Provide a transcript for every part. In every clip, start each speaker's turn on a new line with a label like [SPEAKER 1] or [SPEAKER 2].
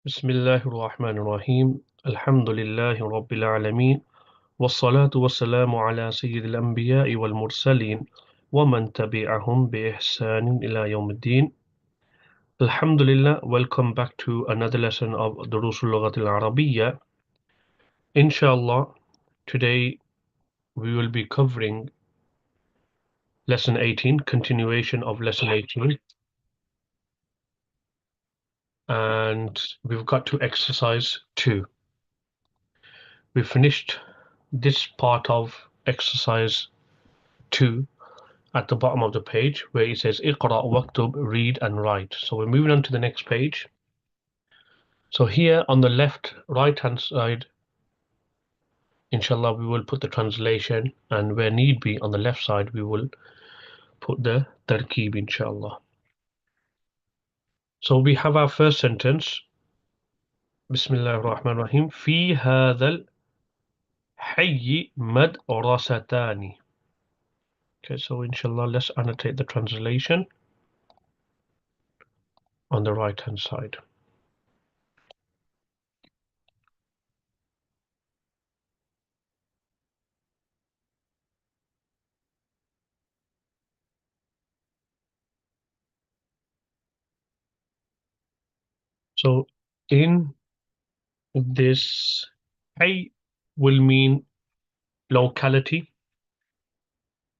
[SPEAKER 1] بسم الله الرحمن الرحيم الحمد لله رب العالمين والصلاة والسلام على سيد الأنبياء والمرسلين ومن تبعهم بإحسان إلى يوم الدين. Alhamdulillah, welcome back to another lesson of دروس اللغة العربية. Inshallah, today we will be covering lesson 18, continuation of lesson 18, and we've got to exercise 2. We finished this part of exercise 2 at the bottom of the page where it says Iqra waktub, read and write. So we're moving on to the next page. So here on the left right hand side, inshallah, we will put the translation, and where need be on the left side we will put the tarkib, inshallah. So we have our first sentence. Bismillah ar-Rahman ar-Rahim. في هذا الحي مدرستان. Okay, so inshallah, let's annotate the translation on the right hand side. So in this, hay will mean locality.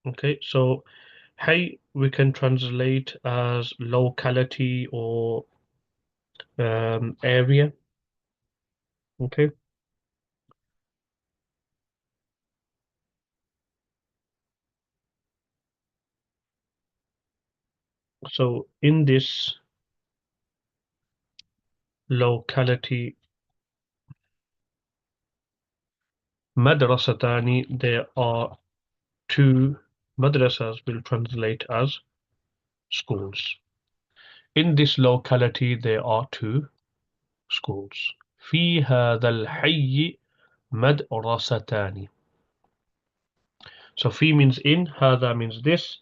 [SPEAKER 1] Okay, so hay we can translate as locality or area. Okay, so in this locality, madrasatani, there are two madrasas will translate as schools. In this locality, there are two schools. في هذا الحي مدرستان. So fi means in, هذا means this.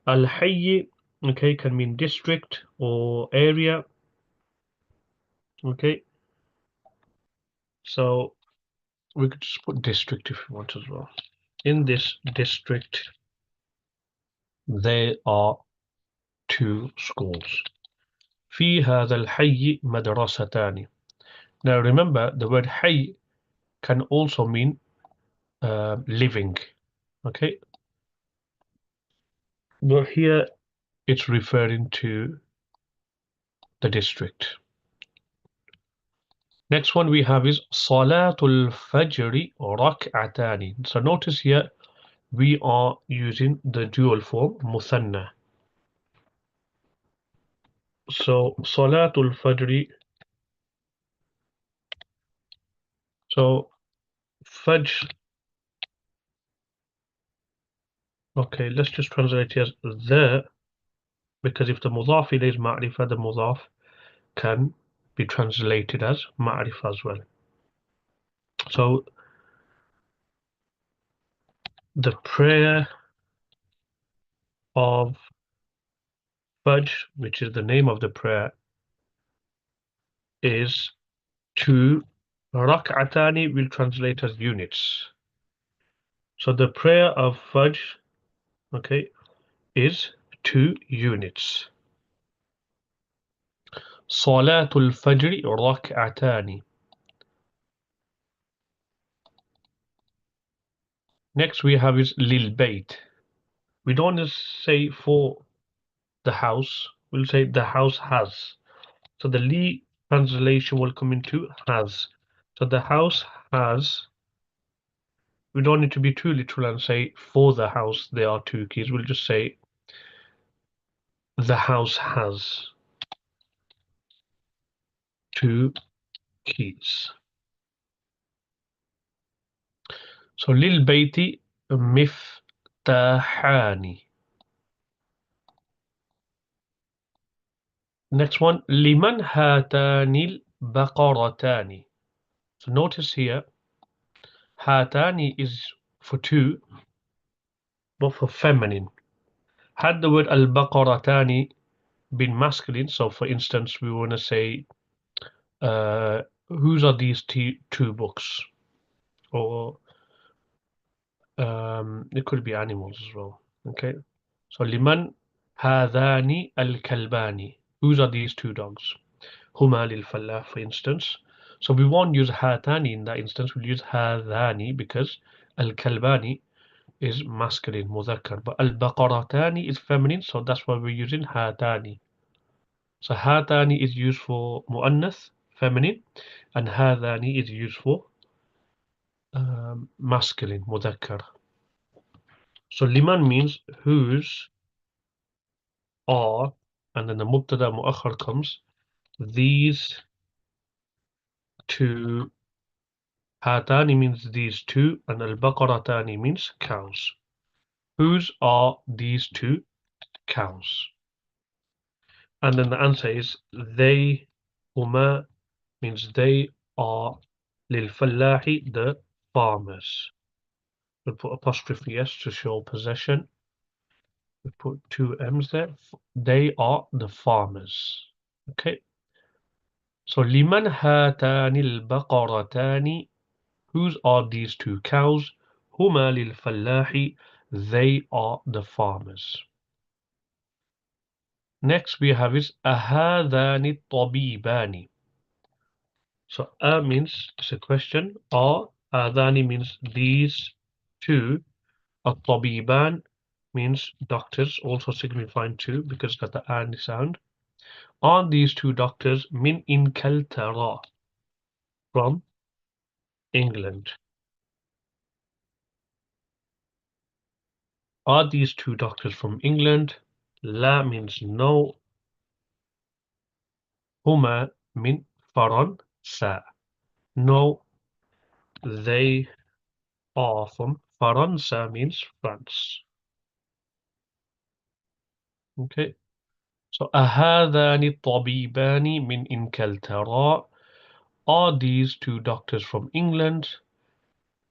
[SPEAKER 1] Al-Hayy, okay, can mean district or area. Okay, so we could just put district if you want as well. In this district, there are two schools. في هذا الحي مدرستان. Now remember, the word حي can also mean living. Okay, but here it's referring to the district. Next one we have is Salatul Fajri Rak'atani. So notice here we are using the dual form Muthanna. So Salatul Fajri. So Fajr. Okay, let's just translate here as the, because if the mudaf ilayh is ma'rifah, the mudaf can be translated as ma'rifah as well. So the prayer of Fajr, which is the name of the prayer, is two. Rak'atani will translate as units. So the prayer of Fajr, okay, is 2 units. Salatul Fajr rak'atani. Next we have is lil bayt. We don't just say for the house, we'll say the house has. So the li translation will come into has. So the house has. We don't need to be too literal and say for the house there are 2 keys. We'll just say the house has 2 keys. So lil bayti miftahani. Next one, liman hatanil baqaratani. So notice here, hatani is for 2, but for feminine. Had the word al baqaratani been masculine, so for instance, we want to say whose are these two books? Or it could be animals as well. Okay. So liman hadani al-kalbani. Whose are these two dogs? Huma lil-fallah, for instance. So we won't use hatani in that instance. We'll use hadani because al-kalbani is masculine, mudhakkar. But al-baqaratani is feminine, so that's why we're using hatani. So hatani is used for muannath, feminine, and hadani is used for masculine, mudhakkar. So liman means whose are, and then the mubtada muakhar comes, these two. Hatani means these two, and al-baqaratani means cows. Whose are these two cows? And then the answer is they, huma means they are lil fallahi, the farmers. We'll put apostrophe s to show possession. We put two m's there. They are the farmers. Okay. So liman hatani al-baqaratani. Whose are these two cows? Huma lil fallahi. They are the farmers. Next we have is ahadani tabibani. So means it's a question. Adani means these two. At-tabiban means doctors, also signifying two because it's got the an sound. Are these two doctors min Inkaltara, from England? Are these two doctors from England? La means no. Huma min Faransa. No, they are from Faransa means France. Okay. So أهذان الطبيبان من إنكلترا. Are these two doctors from England?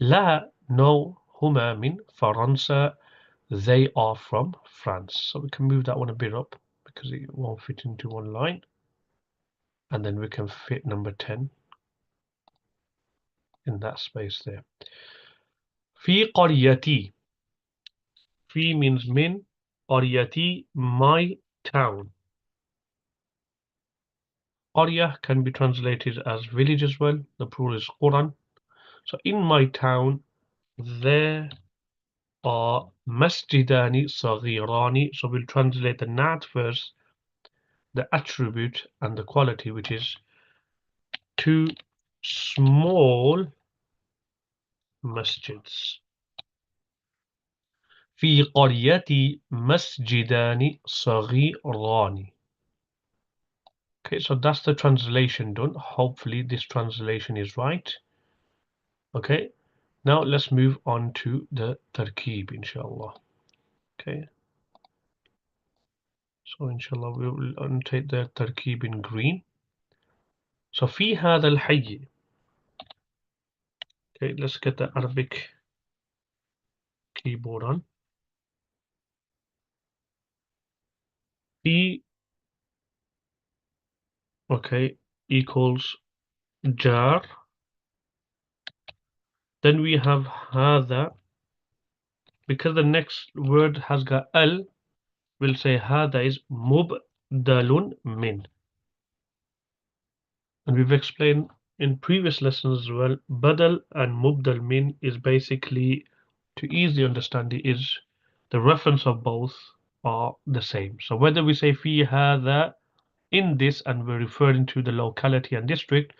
[SPEAKER 1] لا, no, هما من فرنسا. They are from France. So we can move that one a bit up because it won't fit into one line. And then we can fit number 10 in that space there. في قريتي. في means min. قريتي, my town. Qarya can be translated as village as well. The plural is Quran. So in my town, there are masjidani saghirani. So we'll translate the nat first, the attribute and the quality, which is two small masjids. في قريتي مسجدان صغيران. Okay, so that's the translation done. Hopefully this translation is right. Okay, now let's move on to the tarkib, inshallah. Okay, so inshallah we will annotate the tarkib in green. So في هذا الحي. Okay, let's get the Arabic keyboard on. في, okay, equals jar. Then we have هذا. Because the next word has got al, we'll say هذا is مبدل من. And we've explained in previous lessons as well, badal and mubdal min is basically, to easily understand it, is the reference of both are the same. So whether we say fi hadha, in this, and we're referring to the locality and district,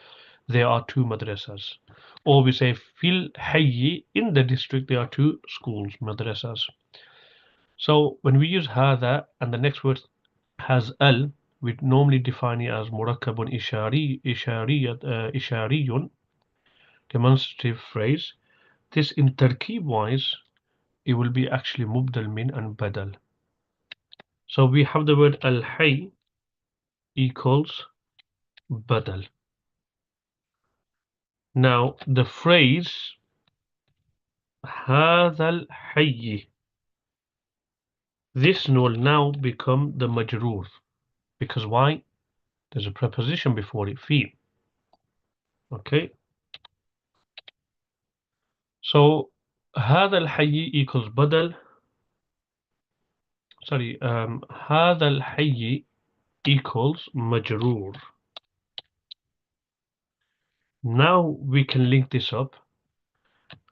[SPEAKER 1] there are two madrasas. Or we say fil hayyi, in the district there are two schools, madrasas. So when we use hadha and the next word has al, we normally define it as murakkabun ishariyun, demonstrative phrase. This in tarkib wise, it will be actually mubdal min and badal. So we have the word al hayy equals badal. Now the phrase هذا الحي, this will now become the majroor. Because why? There's a preposition before it, fi. Okay, so هذا الحي equals بدل. Sorry, هذا الحي equals مجرور. Now we can link this up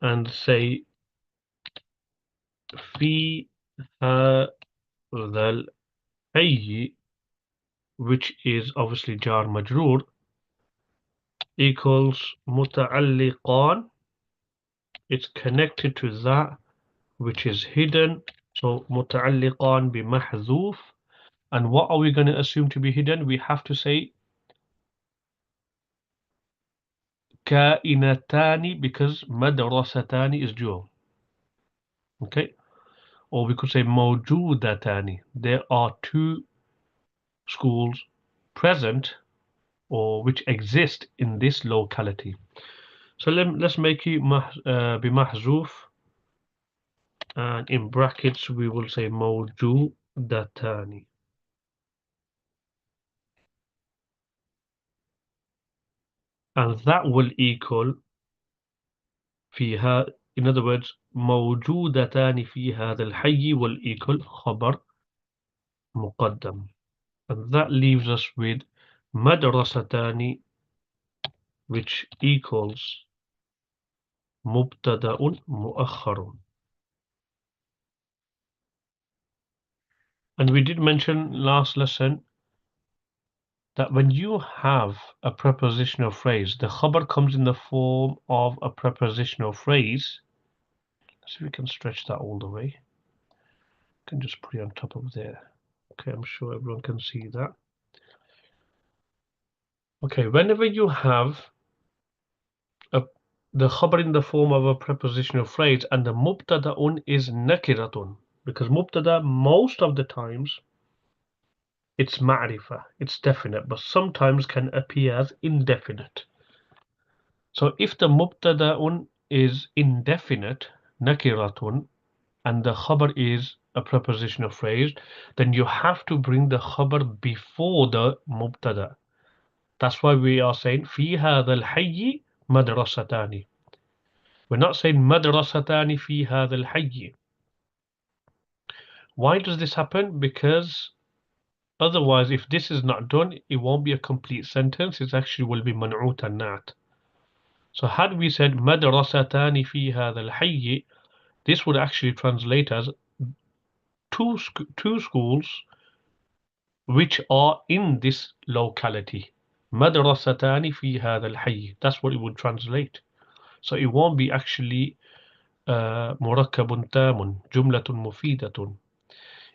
[SPEAKER 1] and say في هذا الحي, which is obviously jar majroor, equals متعلقان. It's connected to that which is hidden. So متعلقان بمحذوف. And what are we going to assume to be hidden? We have to say كائنتان because مدرستان is dual. Okay, or we could say موجودتان. There are two schools present or which exist in this locality. So let's make it بمحذوف, and in brackets we will say موجودتان. And that will equal فيها, in other words موجودتان في هذا الحي will equal خبر مقدم. And that leaves us with مدرستان, which equals مبتدأ مؤخر. And we did mention last lesson that when you have a prepositional phrase, the khabar comes in the form of a prepositional phrase. Let's see if we can stretch that all the way. Can just put it on top of there. Okay, I'm sure everyone can see that. Okay, whenever you have the khabar in the form of a prepositional phrase and the mubtada'un is nakiratun, because mubtada most of the times it's ma'rifah, it's definite, but sometimes can appear as indefinite. So if the mubtada'un is indefinite, nakiratun, and the khabar is a prepositional phrase, then you have to bring the khabar before the mubtada. That's why we are saying في هذا الحي مدرستان. We're not saying مدرستان في هذا الحي. Why does this happen? Because otherwise, if this is not done, it won't be a complete sentence. It actually will be منعوت النعت. So had we said مدرستان في هذا الحي, this would actually translate as two schools which are in this locality. مدرستان في هذا الحي. That's what it would translate. So it won't be actually مركب تام جملة مفيدة.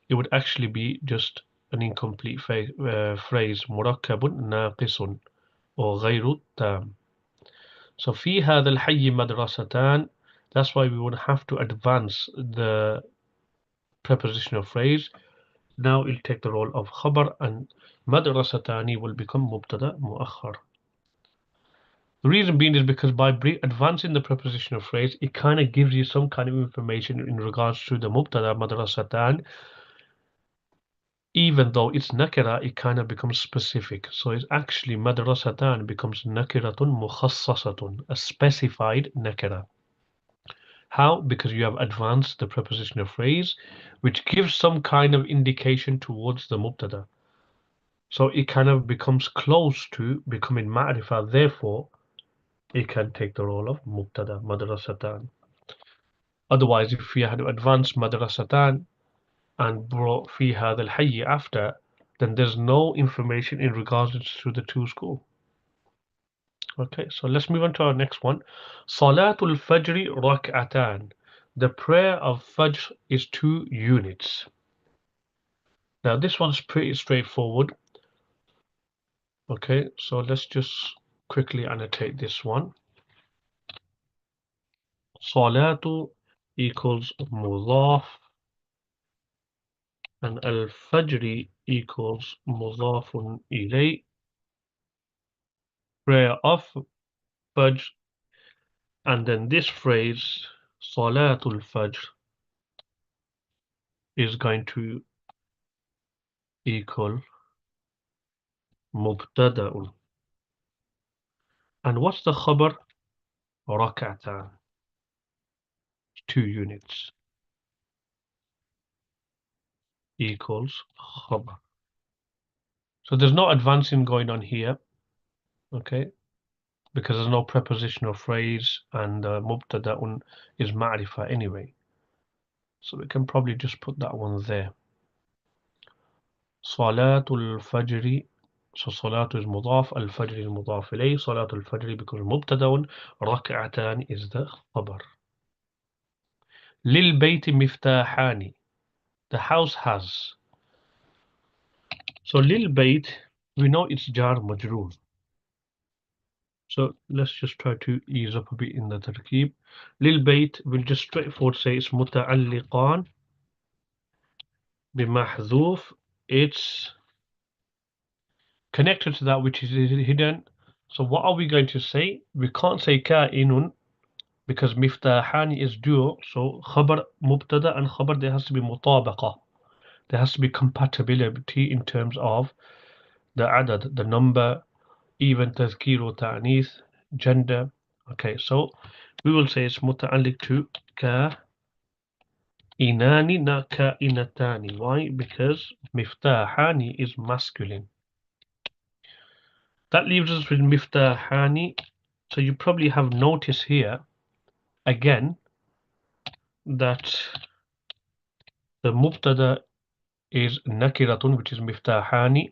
[SPEAKER 1] It would actually be just an incomplete phrase مركب ناقص or غير تام. So في هذا الحي مدرستان. That's why we would have to advance the prepositional phrase. Now it'll take the role of خبر, and مدرستان will become مبتدا مؤخر. The reason being is because by advancing the prepositional phrase, it kind of gives you some kind of information in regards to the mubtada madrasatan. Even though it's nakira, it kind of becomes specific. So it's actually madrasatan becomes nakiratun mukhassasatun, a specified nakira. How? Because you have advanced the prepositional phrase, which gives some kind of indication towards the mubtada. So it kind of becomes close to becoming ma'rifah. Therefore, it can take the role of mubtada madrasatan. Otherwise, if we had advanced madrasatan and brought fi hadha al-hayy after, then there's no information in regards to the two school. Okay, so let's move on to our next one. Salatul Fajr rak'atan. The prayer of Fajr is 2 units. Now this one's pretty straightforward. Okay, so let's just quickly annotate this one. Salatu equals mudaf, and al-Fajr equals mudafun ilay. Prayer of Fajr, and then this phrase Salatul Fajr is going to equal Mubtada'un. And what's the khabar? ركعتان, 2 units, equals khabar. So there's no advancing going on here, okay? Because there's no prepositional phrase and mubtada'un is ma'rifah anyway. So we can probably just put that one there. Salatul Fajri. So Salatu is mudaf, Al-Fajr is mudaf ilayh. Salatul Fajri becomes mubtada'un. Rak'atan is the khabar. Lil bayti miftahani. The house has. So lil bayt, we know it's jar majroor. So let's just try to ease up a bit in the tarkib. Lil bayt, we'll just straightforward say it's muta'alliqan bimahdhuf. It's connected to that which is hidden. So what are we going to say? We can't say ka'inun because miftahani is dual. So khabar mubtada and khabar, there has to be mutabaqa. There has to be compatibility in terms of the adad, the number, even tazkir or ta'nith, gender. Okay, so we will say it's muta'alliq to ka inani, not ka inatani. Why? Because miftahani is masculine. That leaves us with miftahani. So you probably have noticed here again that the mubtada is nakiratun, which is miftahani,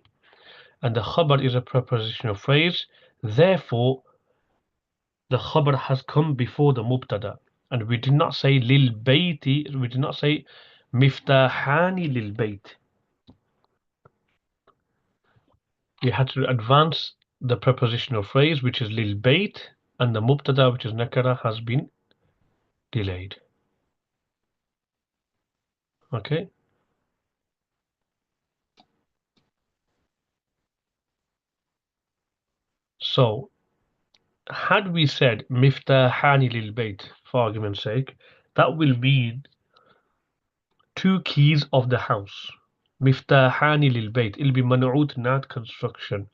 [SPEAKER 1] and the khabar is a prepositional phrase. Therefore, the khabar has come before the mubtada. And we did not say lil bayti, we did not say miftahani lil bayt. We had to advance the prepositional phrase, which is lil bayt, and the mubtada, which is nakara, has been delayed. Okay. So, had we said miftahani lil bayt, for argument's sake, that will be 2 keys of the house. Miftahani lil bayt. It'll be man'ut, not construction.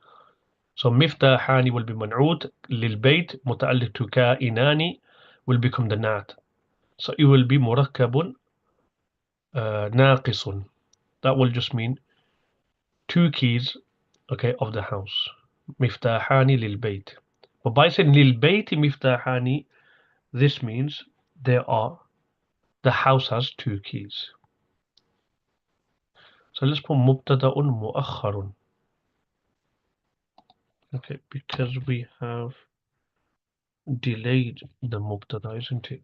[SPEAKER 1] So miftahani will be man'ut, lil bayt, muta'alliq to ka'inani, will become the nat. So it will be murakkabun naqisun. That will just mean 2 keys, okay, of the house. Miftahani lil bayt. But by saying lil bayti miftahani, this means the house has 2 keys. So let's put mubtada'un mu'akhkharun. Okay, because we have delayed the mubtada, isn't it?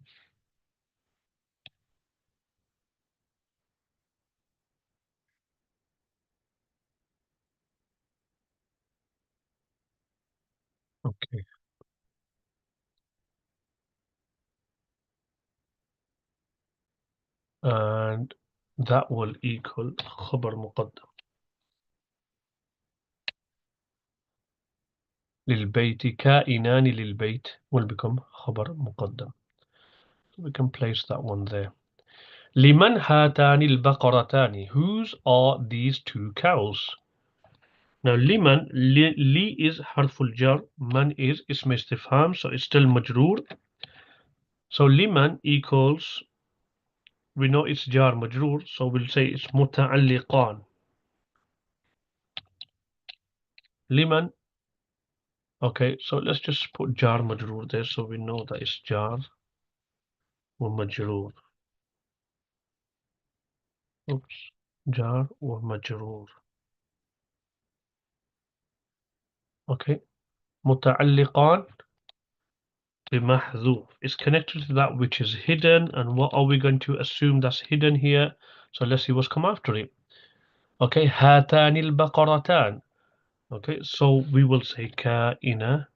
[SPEAKER 1] Okay. And that will equal خبر مقدم للبيت كائنان للبيت will become خبر مقدم. We can place that one there. لمن هاتان البقرتان? Whose are these 2 cows? Now liman, li is harful jar, man is ism istifham, so it's still majroor. So liman equals, we know it's jar majroor, so we'll say it's muta'alliqan. Liman, okay, so let's just put jar majroor there so we know that it's jar or majroor. Oops, jar or majroor. Okay, muta'alliqan bimahdhuf is connected to that which is hidden, and what are we going to assume that's hidden here? So let's see what's come after it. Okay, هاتان البقرتان. Okay, so we will say كائنتان.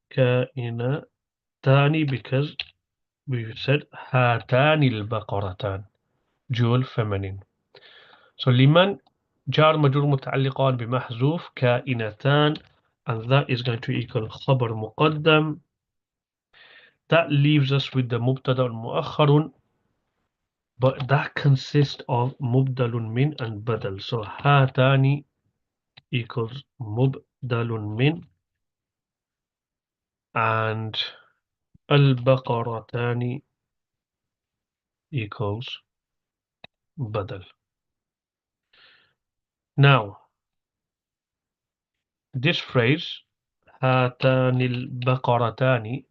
[SPEAKER 1] كائنتان because we said هاتان البقرتان, dual feminine. So لمن جار مجرور متعلقان بمحذوف كائنتان, and that is going to equal خبر مقدم. That leaves us with the مبتدا مؤخر, but that consists of مبدل من and بدل. So هاتان equals مبدل من, and البقرتان equals بدل. Now, this phrase هاتان البقرتان,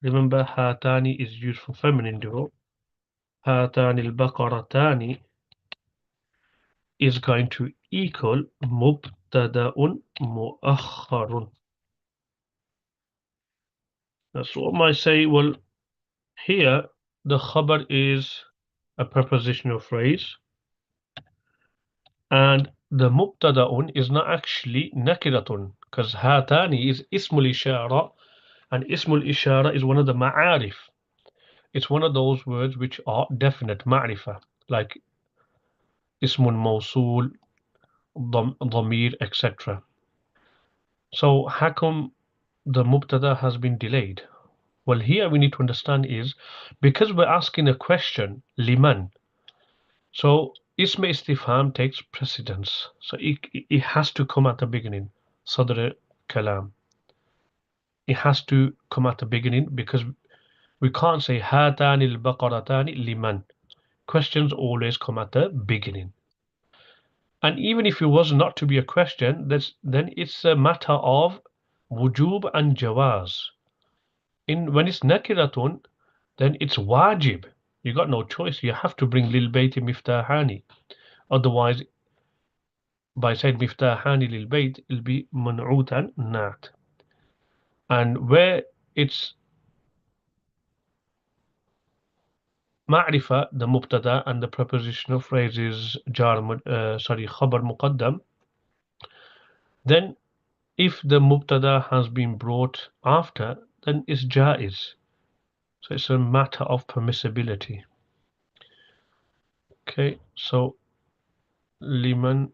[SPEAKER 1] remember هاتان is used for feminine dual. هاتان البقرتان is going to equal مبتدأ مؤخر. That's what I say. Well, here the khabar is a prepositional phrase, and the mubtada'un is not actually nakiratun, because hatani is ismul ishara, and ismul ishara is one of the ma'arif. It's one of those words which are definite ma'rifa, like ismun mawsul, dhamir, etc. So how come the mubtada has been delayed? Well, here we need to understand is because we're asking a question, liman. So ism istifham takes precedence. So it has to come at the beginning. Sadr kalam. It has to come at the beginning because we can't say hatani al-baqaratani liman. Questions always come at the beginning. And even if it was not to be a question, then it's a matter of wujub and jawaz. When it's nakiratun, then it's wajib. You got no choice. You have to bring lil bayti miftahani. Otherwise, by saying miftahani lil bayt, it'll be man'utan nat. And where it's ma'rifa, the mubtada, and the prepositional phrases khabar muqaddam, then if the mubtada has been brought after, then it's jaiz. So it's a matter of permissibility. Okay, so liman,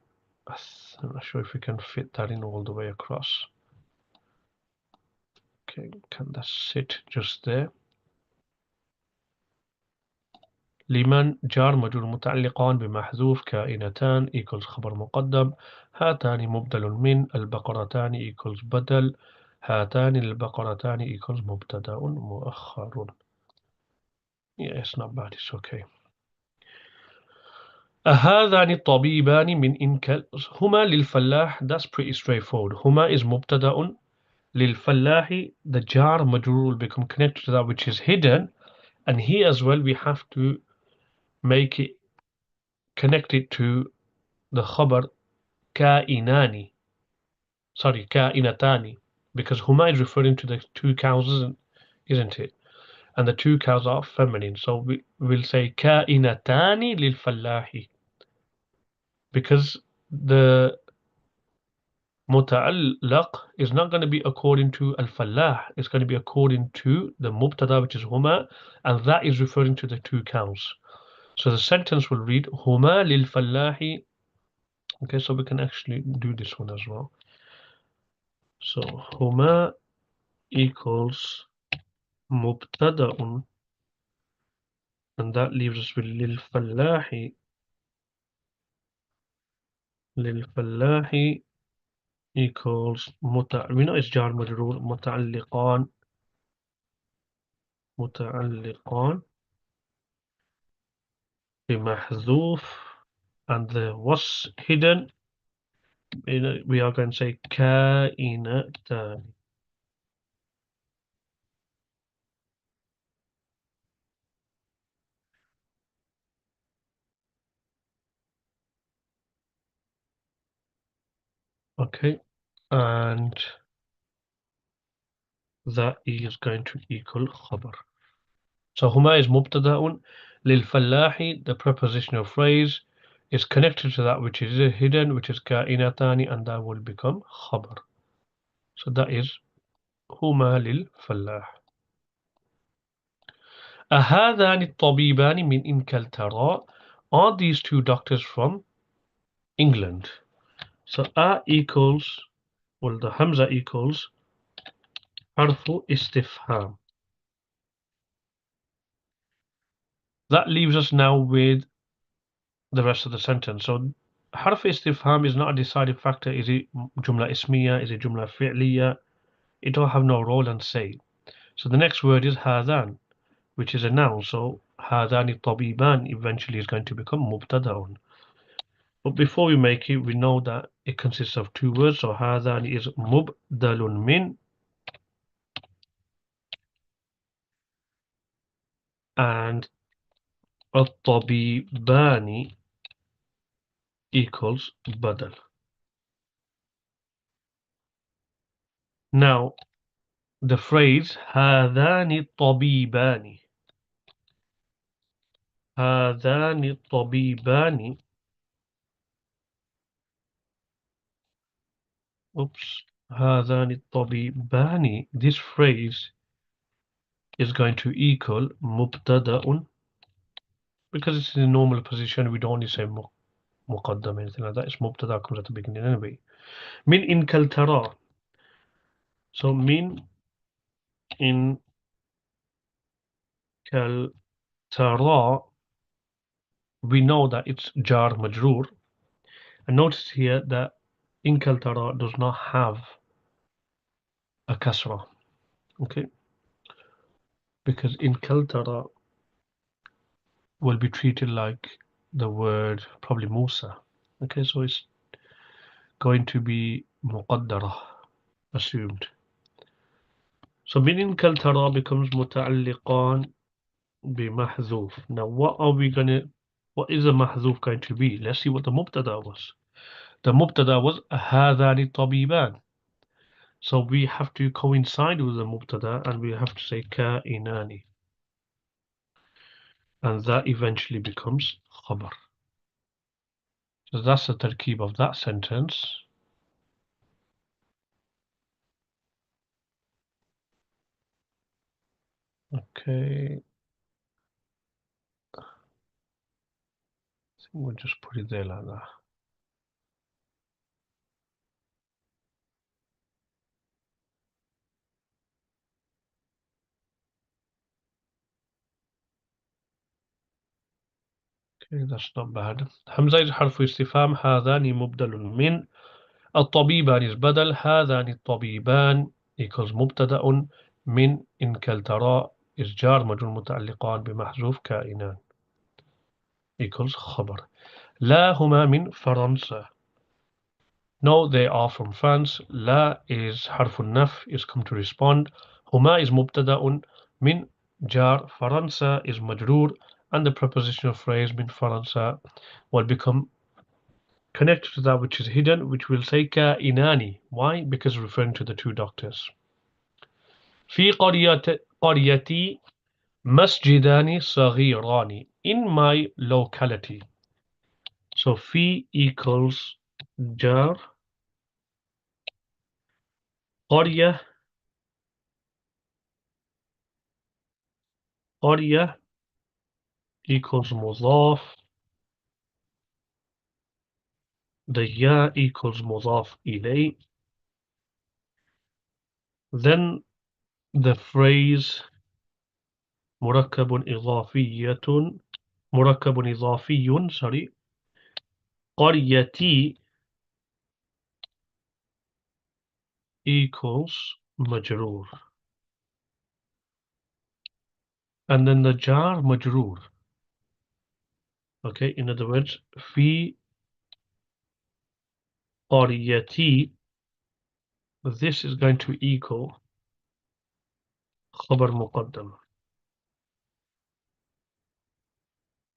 [SPEAKER 1] I'm not sure if we can fit that in all the way across. Okay, can that sit just there? لمن جار مجرور متعلقان بمحذوف كائنتان equals خبر مقدم هاتان مبدل من البقرتان equals بدل هاتان البقرتان equals مبتدأ مؤخر. Yeah, it's not bad, it's okay. هذان الطبيبان من إنكل هما للفلاح, that's pretty straightforward. هما is مبتدأ للفلاح, the jar majrur will become connected to that which is hidden, and here as well we have to make it connected to the khabar kainani, sorry, kainatani, because huma is referring to the two cows, isn't it? And the two cows are feminine, so we will say kainatani lil fallahi, because the muta'allaq is not going to be according to al-fallah, it's going to be according to the mubtada, which is huma, and that is referring to the two cows. So the sentence will read huma lil fallahi. Okay, so we can actually do this one as well. So huma equals mubtada'un, and that leaves us with lil fallahi equals we know it's jar majroor muta'alliqan bimahzuf, and the was hidden, we are going to say kainatan. Okay, and that is going to equal khabar. So huma is mubtada'un, lil fallahi, the prepositional phrase, is connected to that which is hidden, which is kainatani, and that will become khabar. So that is huma lil fallah. أهذان الطبيبان من إنكلترا, are these two doctors from England? So A equals, well, the Hamza equals harfu istifham. That leaves us now with the rest of the sentence. So حرف istifham is not a deciding factor. Is it jumla ismiya? Is it jumla fi'liya? It don't have no role and say. So the next word is هذان, which is a noun. So هذان الطبيبان eventually is going to become مبتدأ. But before we make it, we know that it consists of two words. So هذان is مبدل من, and الطبيبان equals بدل. Now the phrase هذان الطبيبان, هذان الطبيبان, oops, هذان الطبيبان, this phrase is going to equal مبتدأ, because it's in a normal position. We don't need to say مقدم, anything like that. It's مبتدأ, comes at the beginning anyway. من إن كالترى. So من إن كالترى, we know that it's jar majroor. And notice here that إن كالترى does not have a kasra. Okay, because in kaltara will be treated like the word probably Musa. Okay, so it's going to be muqaddara, assumed. So meaning kaltara becomes muta'alliqan bimahzuf. Now what is the mahzuf going to be? Let's see what the mubtada was. The mubtada was hadani tabiban. So we have to coincide with the mubtada and we have to say ka'inani. And that eventually becomes khabar. So that's the tarkib of that sentence. Okay, I think we'll just put it there like that. Okay, that's not bad. Hamza is حرف استفهام. هذان مبدل من. الطبيبان is بدل. هذان الطبيبان equals مبتدأ. من إن كالترى is جار مجرور متعلقان بمحذوف كائنان equals خبر. لا هما من فرنسا. No, they are from France. لا is حرف النف, is come to respond. هما is مبتدأ. من jar. فرنسا is مجرور. And the prepositional phrase من فرنسا will become connected to that which is hidden, which will say كائنان. Why? Because referring to the two doctors. في قريتي مسجدان صغيران. In my locality. So في equals jar. قرية, قرية equals مضاف. The ya equals مضاف إليه. Then the phrase مركب إضافية, مركب إضافي, sorry, قريتي equals مجرور. And then the jar مجرور. Okay, in other words, في قريتي, this is going to equal خبر مقدم.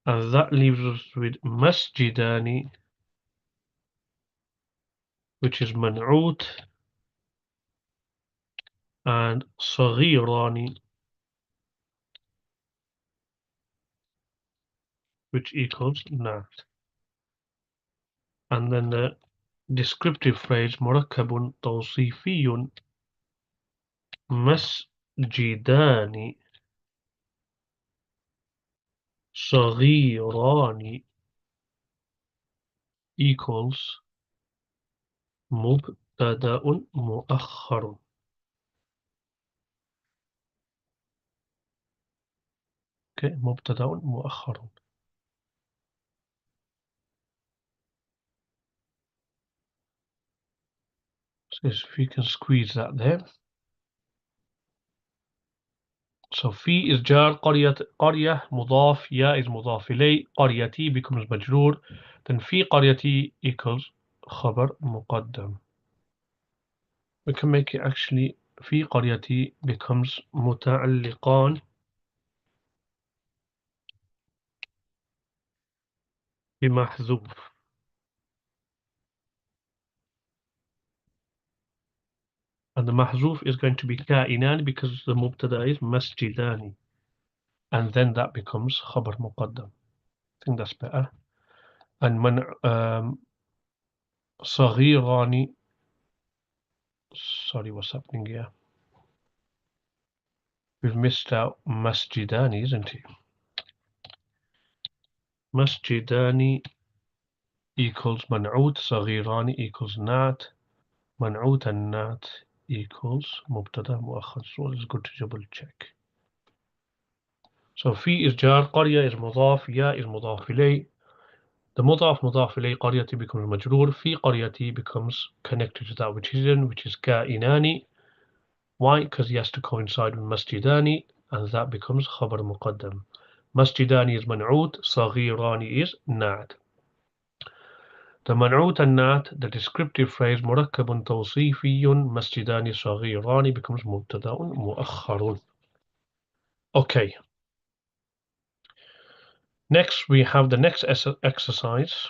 [SPEAKER 1] And that leaves us with مسجدان, which is منعوت, and صغيران, which equals نعت. And then the descriptive phrase مركب توصيفي مسجدان صغيران equals مبتدأ مؤخر. Okay, مبتدأ مؤخر. If we can squeeze that there. So في is jar, قرية مضاف, يا is مضاف إليه, قريتي becomes مجرور, then في قريتي equals خبر مقدم. We can make it actually في قريتي becomes متعلقان بمحذوف. And the محذوف is going to be كائنان because the مبتدا is مسجدان. And then that becomes خبر مقدم. I think that's better. And من صغيران, sorry, what's happening here? We've missed out masjidani, isn't it? Masjidani equals man'ut, صغيرani equals nat, man'ut and nat equals mubtada muakhar. So it's good to double check. So fi is jar, qarya is mudaf, ya is mudaf ilay. The mudaf ilay qaryati becomes majroor, fi qaryati becomes connected to that which is in, which is ka'inani. Why? Because he has to coincide with masjidani, and that becomes khabar muqaddam. Masjidani is man'ut, saghirani is na'at. The man'ut and na'at, the descriptive phrase murakkabun tawsifiyun masjidani saghirani becomes mubtada'un mu'akhkharun. Okay. Next we have the next exercise.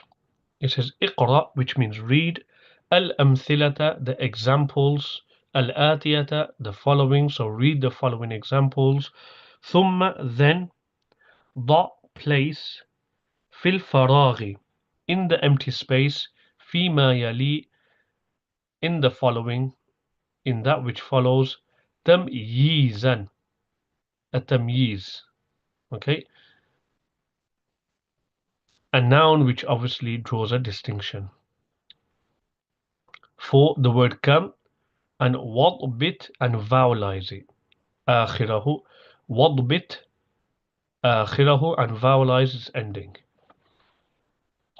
[SPEAKER 1] It says iqra, which means read, al-amthilata, the examples, al-atiyata, the following, so read the following examples, thumma, then, ضع, place, fil faraghi, in the empty space, fima yali, in the following, in that which follows, tamyizan, a tamyiz, okay, a noun which obviously draws a distinction. For the word kam, and wadbit, and vowelize it. آخره, wadbit, آخره, and vowelize its ending.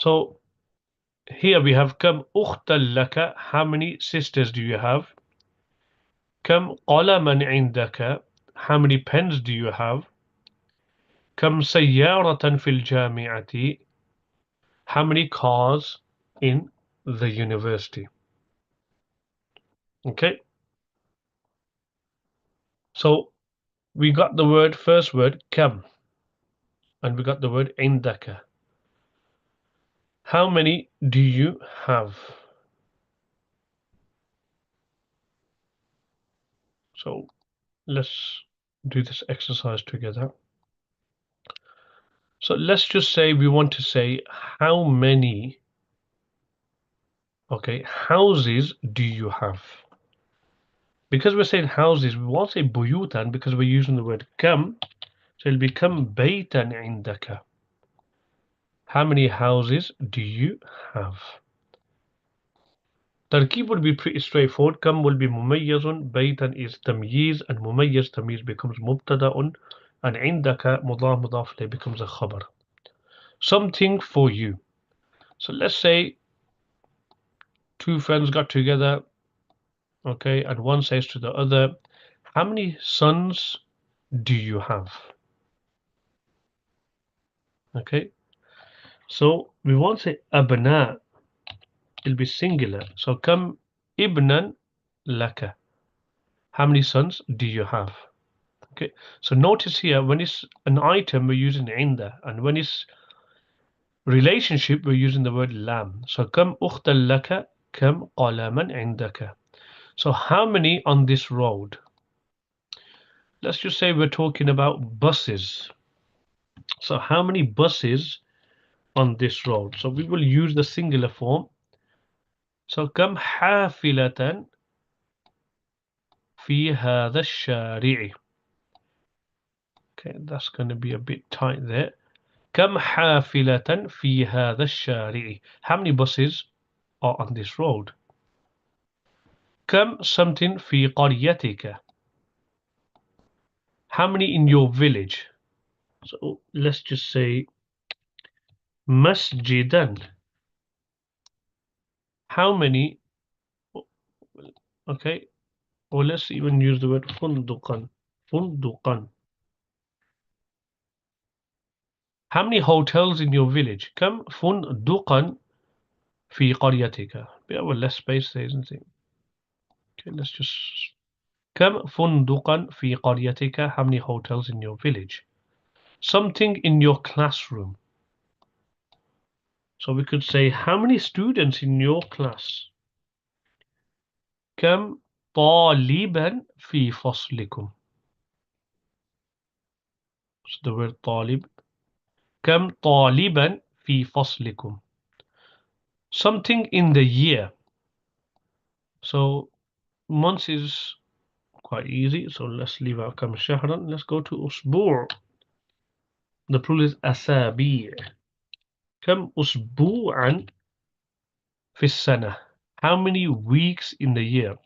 [SPEAKER 1] So here we have kam ukhtan laka, how many sisters do you have? Kam qalaman indaka, how many pens do you have? Kam sayyaratan fil jami'ati, how many cars in the university? Okay, so we got the word, first word, kam, and we got the word indaka. How many do you have? So let's do this exercise together. So let's just say we want to say how many, okay, houses do you have? Because we're saying houses, we won't say buyutan because we're using the word kam, so it'll become baytan indaka. How many houses do you have? Tarkib would be pretty straightforward. Kam will be mumayyazun, baytan is tamyiz, and mumayyiz tamyiz becomes mubtada'un, and indaka mudaf mudaf ilayh becomes a khabar. Something for you. So let's say two friends got together, okay, and one says to the other, how many sons do you have? Okay, so we won't say abna, it'll be singular. So kam ibnan laka, how many sons do you have? Okay, so notice here when it's an item we're using inda, and when it's relationship we're using the word lam. So kam ukhtan laka, kam qalaman indaka. So how many on this road? Let's just say we're talking about buses. So how many buses on this road? So we will use the singular form. So كم حافلة في هذا الشارع? Okay, that's going to be a bit tight there. كم حافلة في هذا الشارع? How many buses are on this road? كم something في قريتك? How many in your village? So let's just say مسجدا. How many Okay, or let's even use the word funduqan. Funduqan. How many hotels in your village? Kam funduqan fi qaryatika. Bit of a less space there, isn't it? Okay, let's just. Kam funduqan fi qaryatika. How many hotels in your village? Something in your classroom. So we could say, how many students in your class? كم طالبا في فصلكم? So the word طالب. كم طالبا في فصلكم? Something in the year. So months is quite easy. So let's leave out كم شهرا. Let's go to أسبوع. The plural is أسابيع. كم أسبوعا في السنة? How many weeks in the year?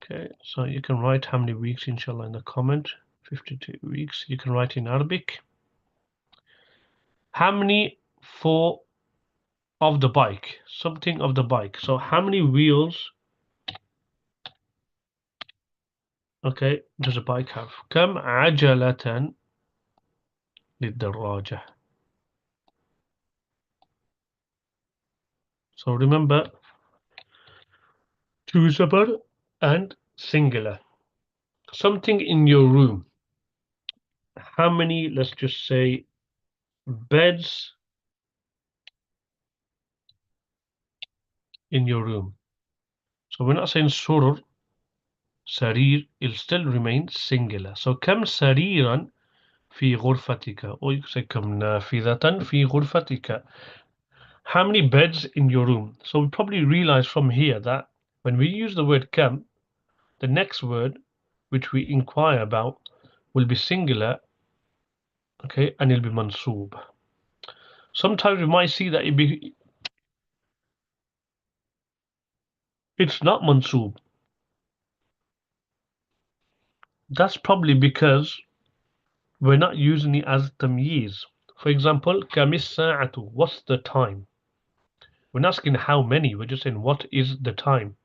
[SPEAKER 1] Okay, so you can write how many weeks, inshallah, in the comment. 52 weeks. You can write in Arabic. How many for of the bike? Something of the bike. So how many wheels, okay, does a bike have? كم عجلة للدراجة? So remember, choosable and singular. Something in your room. How many, let's just say, beds in your room? So we're not saying surur, sarir, it'll still remain singular. So كم سريرا في غرفتك? Or you could say كم نافذة في غرفتك? How many beds in your room? So we probably realize from here that when we use the word kam, the next word which we inquire about will be singular, okay, and it'll be mansoob. Sometimes we might see that it's not mansoob. That's probably because we're not using it as tamyiz. For example, kamis sa'atu, what's the time? We're not asking how many, we're just saying what is the time.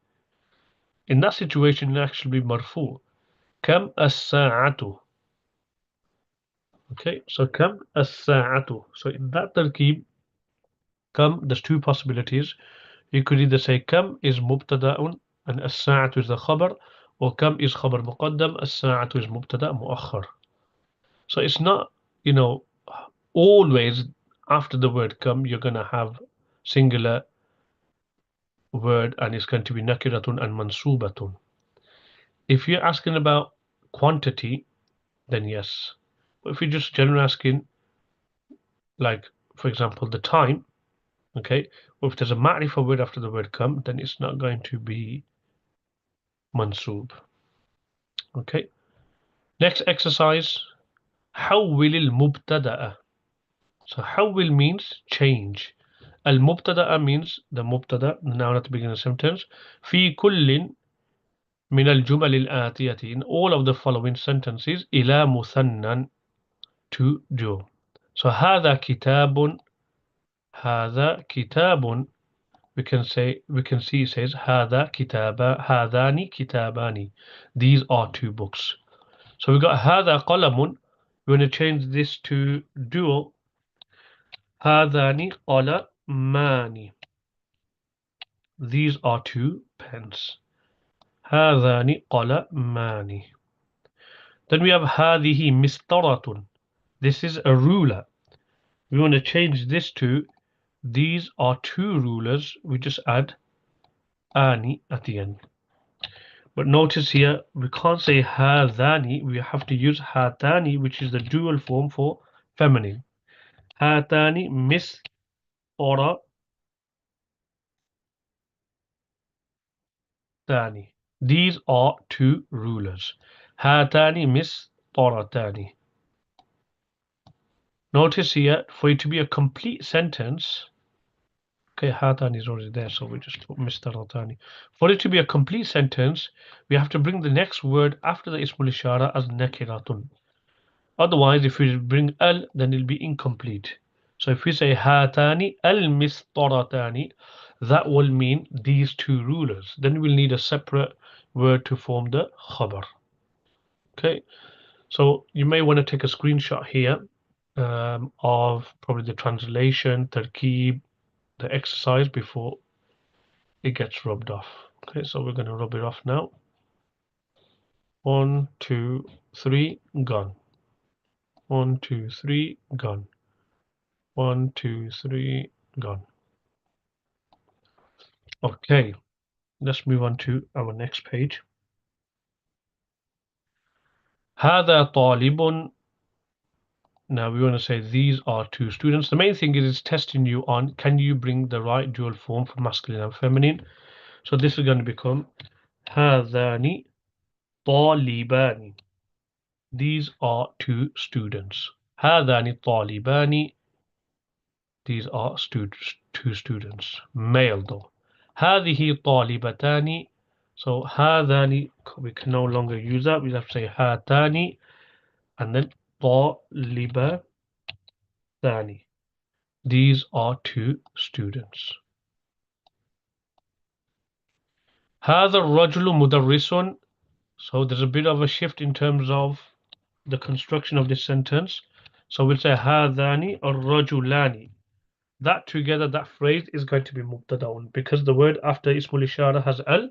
[SPEAKER 1] In that situation, it actually be marfu. Kam as-sa'atu. Okay, so kam as-sa'atu. So in that tarkib, kam, there's two possibilities. You could either say kam is mubtada'un and as-sa'atu is the khabar, or kam is khabar muqaddam, as-sa'atu is mubtada' mu'akhkhar. So it's not, you know, always after the word kam, you're going to have singular word and it's going to be nakiratun and mansubatun. If you're asking about quantity, then yes. But if you're just generally asking, like, for example, the time, okay, or if there's a ma'rifah word after the word come, then it's not going to be mansoob. Okay, next exercise, حول المبتدأ. So حول means change. المبتدأ means the مبتدأ, the noun at the beginning of the sentence. في كل من الجمل الآتية, in all of the following sentences, إلى مثنى, to dual. So هذا كتاب, هذا كتاب, we can see it says هذا كتاب, هذان كتابان. These are two books. So we got هذا قلم. We're going to change this to dual. هذان قلمان. These are two pens. هذان قلمان. Then we have هذه مسطرة. This is a ruler. We want to change this to these are two rulers. We just add ani at the end. But notice here, we can't say hadani, we have to use hatani, which is the dual form for feminine. Hatani mis ora tani. These are two rulers. Hatani mis oratani. Notice here, for it to be a complete sentence, okay, hatani is already there, so we just put Mr. Ratani. For it to be a complete sentence, we have to bring the next word after the ismul ishara as nakiratun. Otherwise, if we bring al, then it'll be incomplete. So if we say هاتان المسطرتان, that will mean these two rulers. Then we'll need a separate word to form the khabar. Okay, so you may want to take a screenshot here of probably the translation, tarkib, the exercise before it gets rubbed off. Okay, so we're going to rub it off now. 1, 2, 3, gone. 1, 2, 3, gone. 1, 2, 3, gone. Okay, let's move on to our next page. هذا طالب. Now we want to say these are two students. The main thing is it's testing you on can you bring the right dual form for masculine and feminine. So this is going to become هذان طالبان. These are two students. هذان طالبان. These are two students. Male though. هذه طالبتان. So هذان, we can no longer use that. We have to say هاتان and then طالبتان. These are two students. هذا الرجل مدرس. So there's a bit of a shift in terms of the construction of this sentence. So we'll say هذان الرجلان. That together, that phrase is going to be mubtada'un because the word after ismul ishara has al.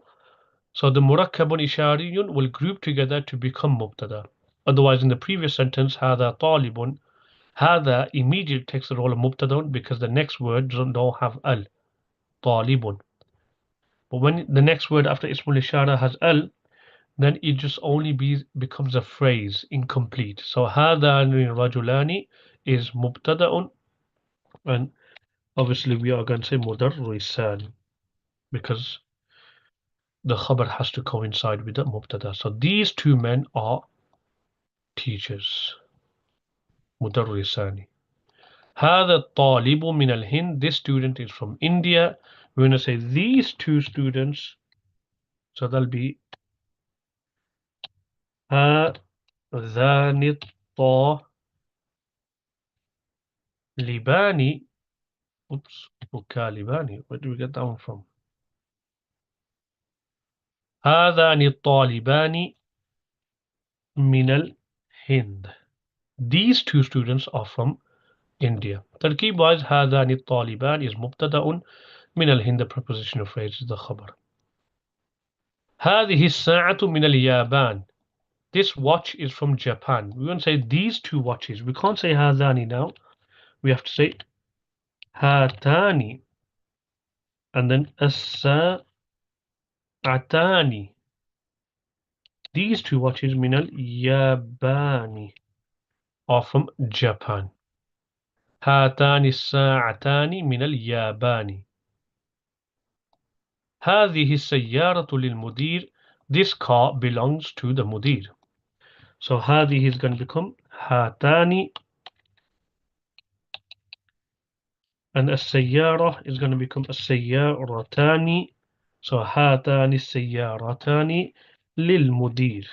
[SPEAKER 1] So the murakkabun ishariyun will group together to become mubtada. Otherwise, in the previous sentence, هذا طالب, هذا immediately takes the role of mubtada'un because the next word don't have al. طالب. But when the next word after ismul ishara has al, then it just only becomes a phrase, incomplete. So هذان رجلان is mubtada'un, and obviously we are going to say mudarrisan because the khabar has to coincide with the mubtada. So these two men are teachers. Mudarrisani. هذا الطالب من الهند. This student is from India. We're going to say these two students. So that'll be هذان الطالبان. Oops, وكالباني. Where do we get that one from? هذان الطالبان من الهند. These two students are from India. تركيب wise هذان الطالبان is مبتدأ من الهند. Prepositional phrase is the خبر. هذه الساعة من اليابان. This watch is from Japan. We want to say these two watches. We can't say هذان now. We have to say هاتان and then الساعتان. These two watches من اليابان are from Japan. هاتان الساعتان من اليابان. هذه السيارة للمدير. This car belongs to the mudir. So هذه is going to become هاتان and السيارة is going to become السيارتان. So هاتان السيارتان للمدير.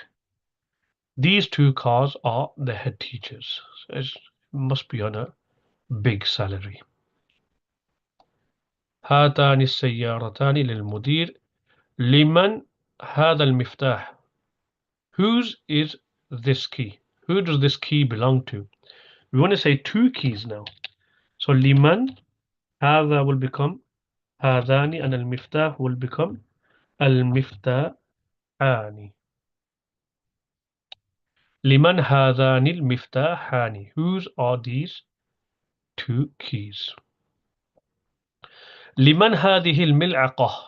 [SPEAKER 1] These two cars are the head teachers. So it must be on a big salary. هاتان السيارتان للمدير. لمن هذا المفتاح. Whose is this key? Who does this key belong to? We want to say two keys now. So liman, هذا will become هذان and المفتاح will become المفتاحان. لمن هذان المفتاحان. Whose are these two keys? لمن هذه الملعقة.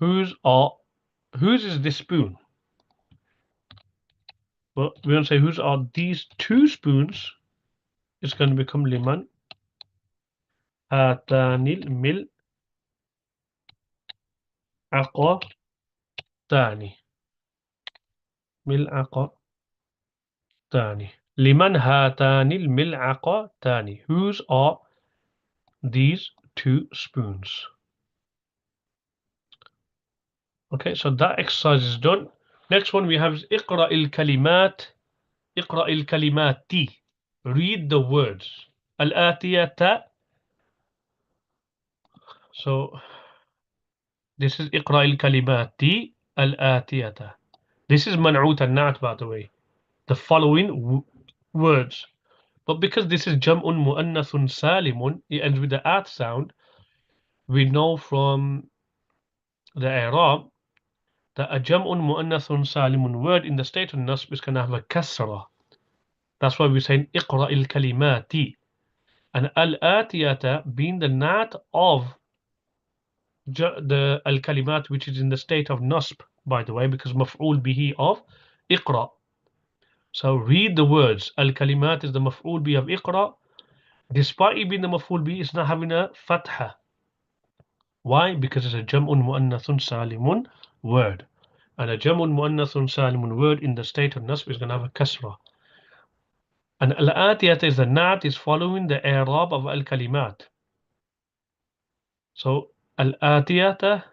[SPEAKER 1] Whose is this spoon? Well, we're going to say whose are these two spoons. It's going to become liman هاتان الملعقتان. ملعقتان. لمن هاتان الملعقتان. Whose are these two spoons? Okay, so that exercise is done. Next one we have is اقرأ الكلمات. اقرأ الكلمات. Read the words. الآتية. So this is اقرأ الكلمات الآتية. This is منعوت النعت, by the way. The following words. But because this is جمع مؤنث سالم, it ends with the at sound. We know from the i'rab that a جمع مؤنث سالم word in the state of nasb is going to have a kasra. That's why we're saying اقرأ الكلمات. And al-atiyata being the nat of the al-kalimat, which is in the state of nasb, by the way, because maf'ul bihi of iqra. So read the words. Al-kalimat is the maf'ul bihi of iqra. Despite it being the maf'ul bihi, it's not having a fatha. Why? Because it's a jam'un mu'annathun salimun word. And a jam'un mu'annathun salimun word in the state of nasb is going to have a kasra. And al-atiyat is the nat is following the i'rab of al-kalimat. So al-atiyata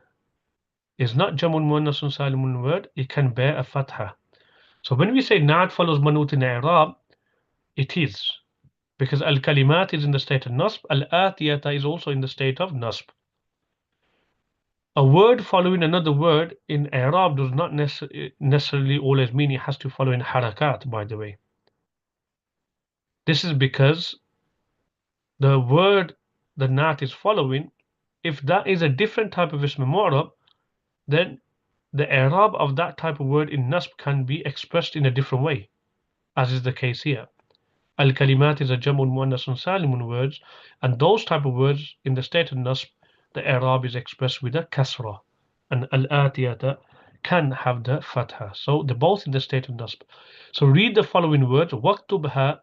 [SPEAKER 1] is not jam'un mu'annathun salimun word. It can bear a fatha. So when we say nat follows manut in i'rab, it is. Because al-kalimat is in the state of nasb. Al-atiyata is also in the state of nasb. A word following another word in i'rab does not necessarily always mean it has to follow in harakat, by the way. This is because the word the nat is following, if that is a different type of ism mu'rab, then the i'rab of that type of word in nasb can be expressed in a different way, as is the case here. Al-kalimat is a jam'un muannasun salimun words, and those type of words in the state of nasb, the i'rab is expressed with a kasra, and al-atiyata can have the fatha. So they're both in the state of nasb. So read the following words, waktubha,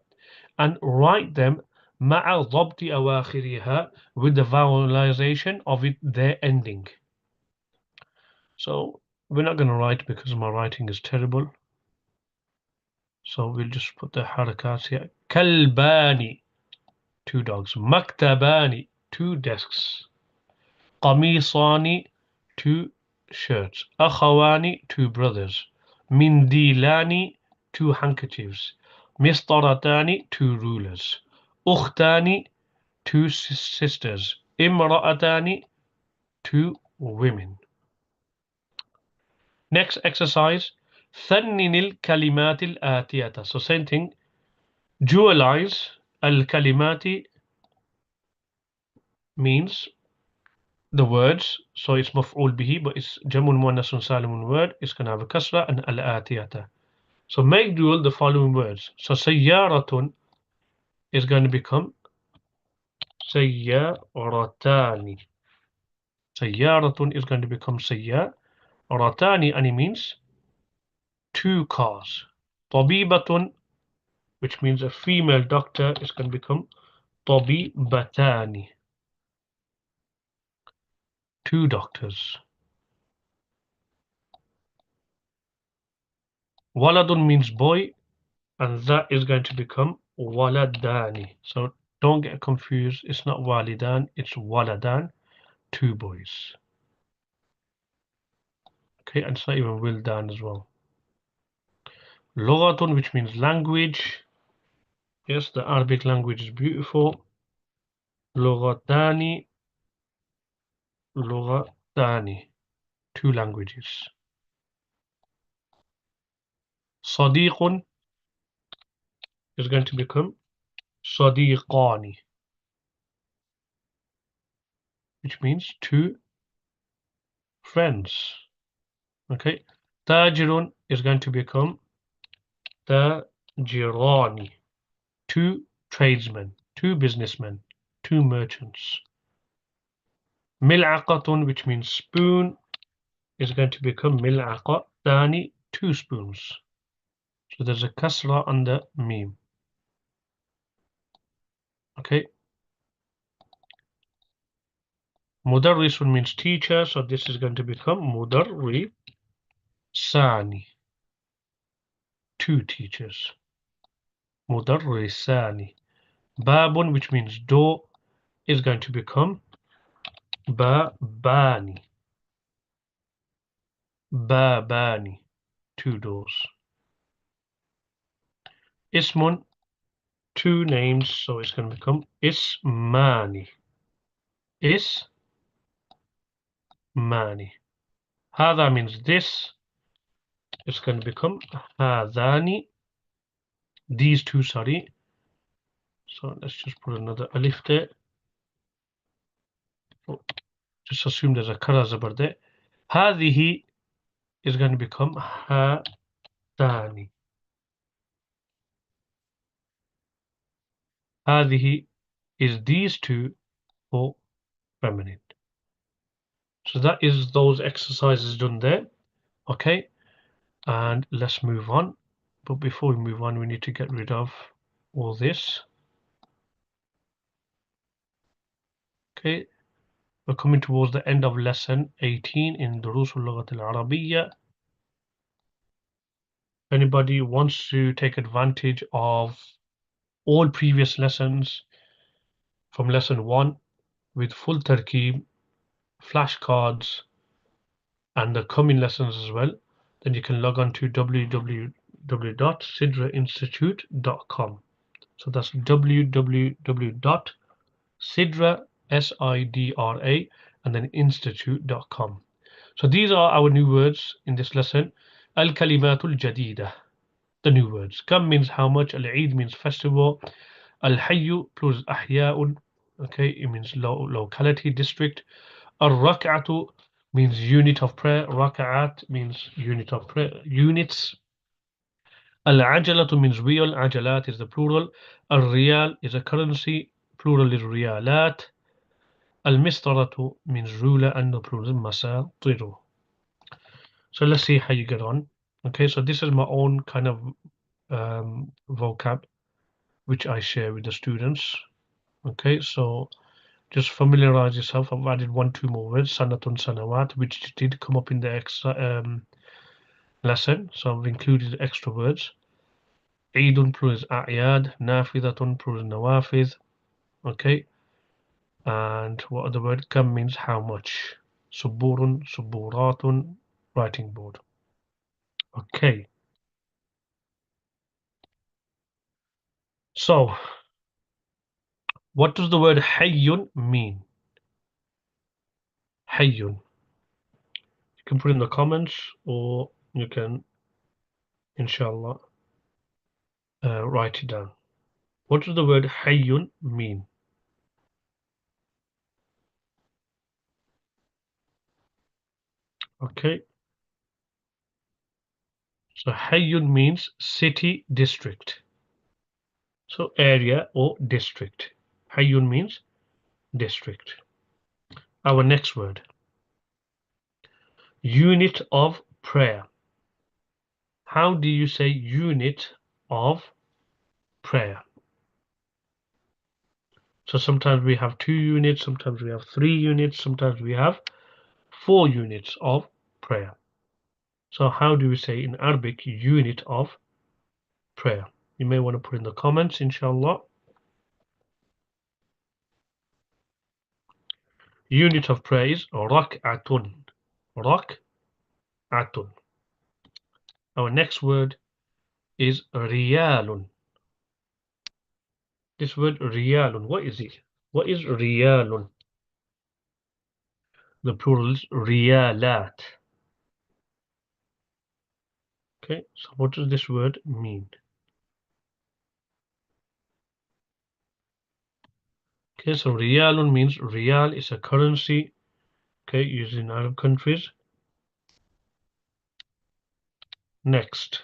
[SPEAKER 1] and write them ma'a dhabti awakhiriha, with the vowelization of it, their ending. So we're not going to write because my writing is terrible. So we'll just put the harakats here. Kalbani, two dogs. Maktabani, two desks. Qamisani, two shirts. Akhawani, two brothers. Mindilani, two handkerchiefs. Mistaratani, two rulers. Ukhtani, two sisters. Imra'atani, two women. Next exercise. ثنن الكلمات الآتية. So same thing. Dualize al-kalimati means the words, so it's maf'ul bihi, but it's jamun muannasun salimun word, it's going to have a kasra and al-atiyata. So make dual the following words. So sayyaratun is going to become sayyaratani. Sayyaratun is going to become sayyaratani, and it means two cars. Tabibatun, which means a female doctor, is going to become tabibatani, two doctors. Waladun means boy, and that is going to become waladani. So don't get confused. It's not walidan, it's waladan, two boys. Okay, and it's not even wildan as well. Lughatun, which means language. Yes, the Arabic language is beautiful. Lughatani, lughatani, two languages. Sadiqun is going to become sadiqani, which means two friends. Okay, tajirun is going to become tajirani, two tradesmen, two businessmen, two merchants. Mil'aqatun, which means spoon, is going to become mil'aqatani, two spoons. So there's a kasra on the meme. Okay. Mudarrisun means teacher, so this is going to become mudarrisani, two teachers. Mudarrisani. Babun, which means door, is going to become babani. Babani, two doors. Ismun, two names, so it's going to become ismani. Ismani. Hada means this. It's going to become hadani. These two, sorry. So let's just put another alif there. Oh, just assume there's a kara zabar there. Hadihi is going to become hadani. Hadihi is these two for feminine. So that is those exercises done there. Okay, and let's move on. But before we move on, we need to get rid of all this. Okay, we're coming towards the end of lesson 18 in دروس اللغة العربية. Anybody wants to take advantage of all previous lessons from lesson 1 with full tarkib, flashcards, and the coming lessons as well, then you can log on to www.sidrainstitute.com. So that's www.sidra, S-I-D-R-A, and then institute.com. So these are our new words in this lesson. Al-kalimatul jadida, the new words. Kam means how much, al-Eid means festival, al-hayyu plus ahya'un, okay, it means locality, district. Al-rak'atu means unit of prayer, raka'at means unit of prayer, units. Al-ajalatu means wheel, ajalat is the plural, al-riyal is a currency, plural is riyalat. Al-mistaratu means ruler and the plural is masatiru. So let's see how you get on. Okay, so this is my own kind of vocab which I share with the students. Okay, so just familiarize yourself. I've added one, two more words, sanatun, sanawat, which did come up in the extra lesson. So I've included extra words. Eidun plural is a'yad, nafidatun plural is nawafid. Okay, and what other word? Kam means how much. Suburun, suburatun, writing board. Okay, so what does the word hayyun mean? Hayyun. You can put in the comments or you can, inshallah, write it down. What does the word hayyun mean? Okay, so hayyun means city, district. So area or district. Hayyun means district. Our next word, unit of prayer. How do you say unit of prayer? So sometimes we have 2 units, sometimes we have 3 units, sometimes we have 4 units of prayer. So how do we say in Arabic unit of prayer? You may want to put in the comments, inshallah. Unit of prayer is rak'atun. Rak'atun. Our next word is riyalun. This word riyalun, what is it? What is riyalun? The plural is riyalat. Okay, so what does this word mean? Okay, so riyalun means riyal is a currency, okay, used in Arab countries. Next,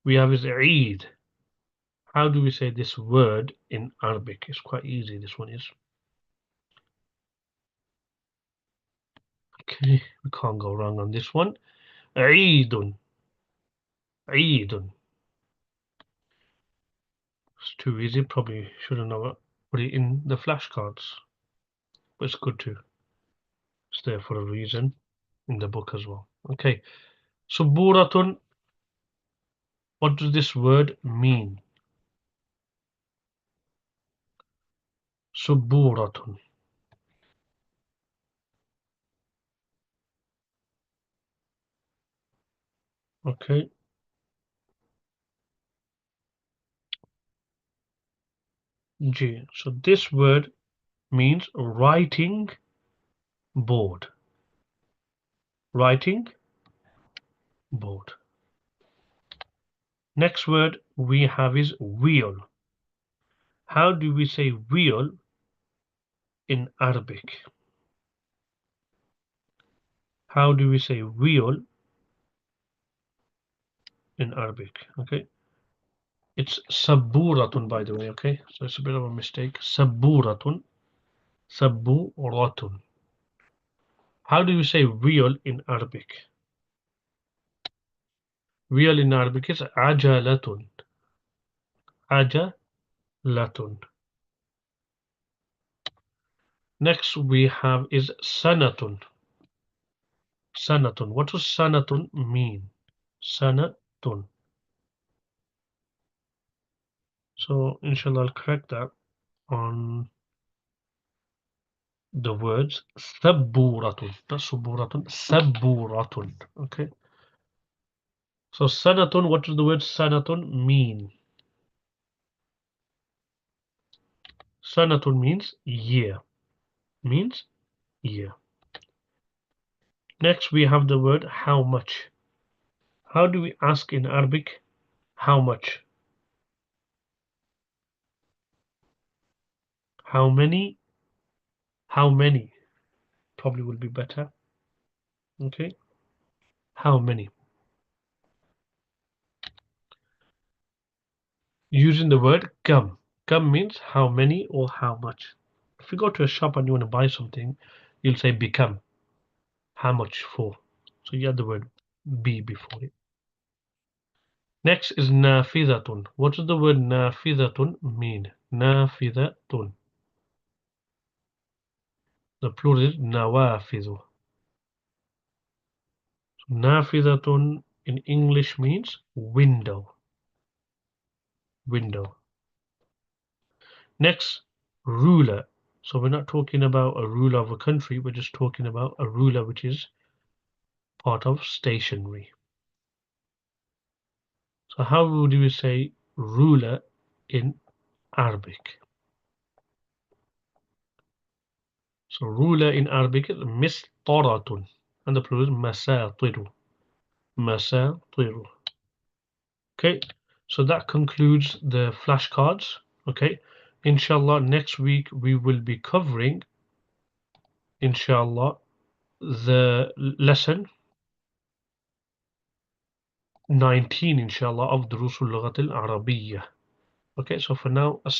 [SPEAKER 1] we have is Eid. How do we say this word in Arabic? It's quite easy, this one is. Okay, we can't go wrong on this one. Eidun. Eidun. It's too easy, probably shouldn't have put it in the flashcards. But it's good to. It's there for a reason in the book as well. Okay, suburatun. What does this word mean? Suburatun. Okay. G. So this word means writing board. Writing board. Next word we have is wheel. How do we say wheel in Arabic? How do we say wheel in Arabic? Okay, it's saburatun, by the way. Okay, so it's a bit of a mistake. Saburatun, saburatun. How do you say wheel in Arabic? Wheel in Arabic is ajalatun. Ajalatun. Next we have is sanatun. Sanatun. What does sanatun mean? Sanatun. So inshallah I'll correct that on the words sabburatun. Not suburatun, sabburatun. Okay. So sanatun, what does the word sanatun mean? Sanatun means year. Means year. Next we have the word how much. How do we ask in Arabic how much? How many? How many? Probably will be better. Okay. How many? Using the word kam. Kam means how many or how much. If you go to a shop and you want to buy something, you'll say become. How much for? So you add the word be before it. Next is nafidatun. What does the word nafidatun mean? Nafidatun. The plural is nawafidu. Nafidatun in English means window. Window. Next, ruler. So we're not talking about a ruler of a country, we're just talking about a ruler which is part of stationery. So how would you say ruler in Arabic? So ruler in Arabic is mistaratun, and the plural is masatiru. Masatiru. Okay, so that concludes the flashcards. Okay, inshallah, next week we will be covering, inshallah, the lesson 19, inshallah, of Durusul Lughat al Arabiyyah. Okay, so for now, as